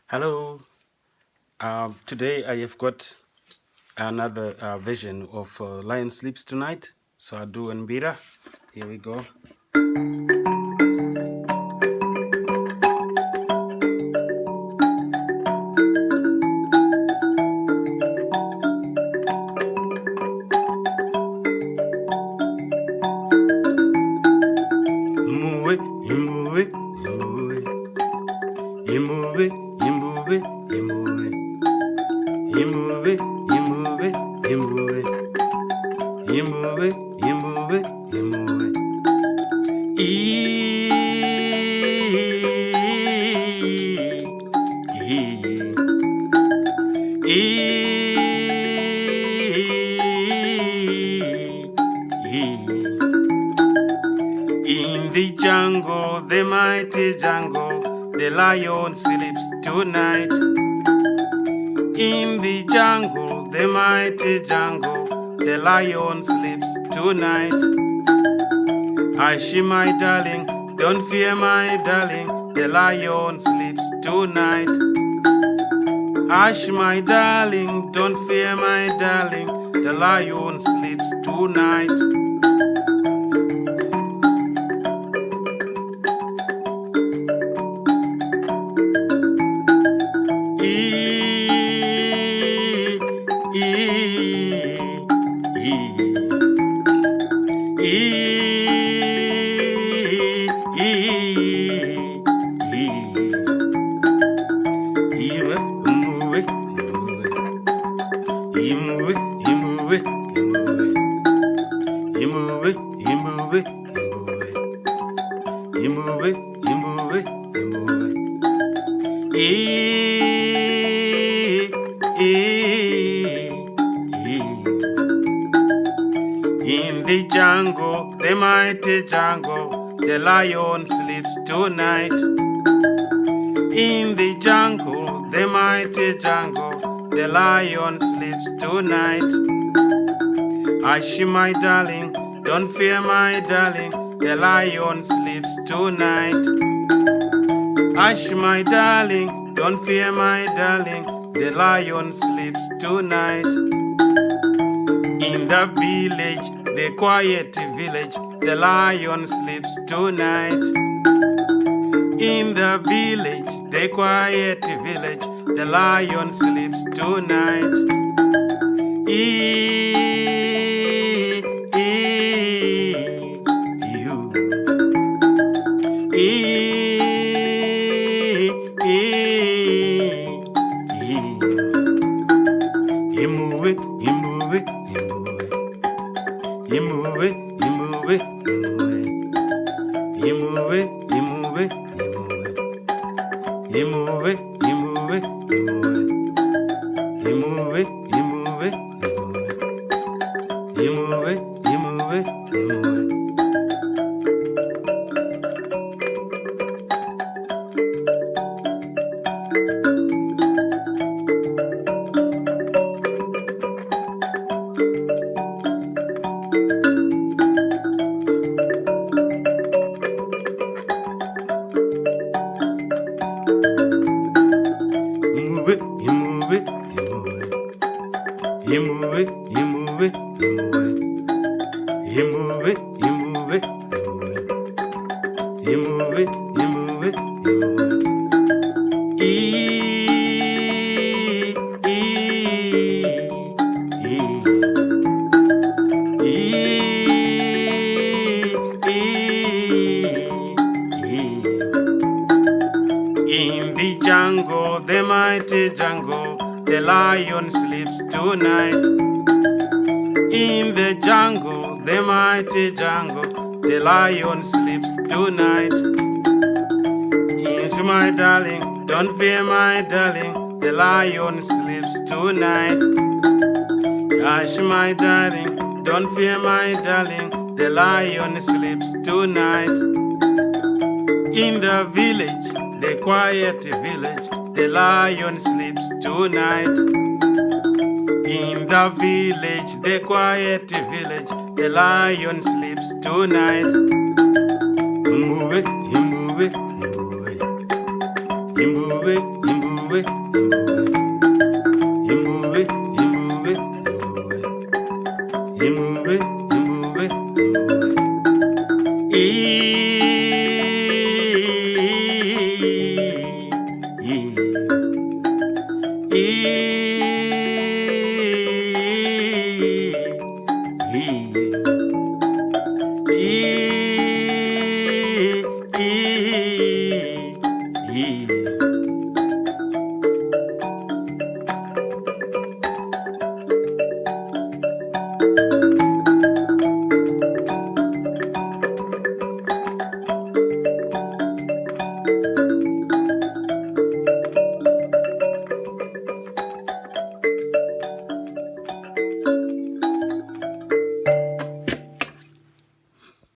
Hello. Today I have got another version of Lion Sleeps Tonight. So I'll do Mbira. Here we go. Imue, imue, imue. Imue, imue, imue. Imue, imue, imue. Imue, imue, imue. E. In the jungle, the mighty jungle, the lion sleeps tonight. In the jungle, the mighty jungle, the lion sleeps tonight. Hush, my darling, don't fear, my darling, the lion sleeps tonight. Hush, my darling, don't fear, my darling, the lion sleeps tonight. In the jungle, the mighty jungle, the lion sleeps tonight. In the jungle, the mighty jungle, the lion sleeps tonight. Hush, my darling, don't fear, my darling, the lion sleeps tonight. Hush, my darling, don't fear, my darling, the lion sleeps tonight. In the village, the quiet village, the lion sleeps tonight. In the village, the quiet village, the lion sleeps tonight. In the jungle, the mighty jungle, the lion sleeps tonight. In the jungle, the mighty jungle, the lion sleeps tonight. Yes, my darling, don't fear, my darling, the lion sleeps tonight. Hush, my darling, don't fear, my darling, the lion sleeps tonight. In the village, the quiet village, the lion sleeps tonight. In the village, the quiet village, the lion sleeps tonight. Imue, imue, imue, imue, imue. Imbuwe, imbuwe, imbuwe, imbuwe, imbuwe, imbuwe, imbuwe. E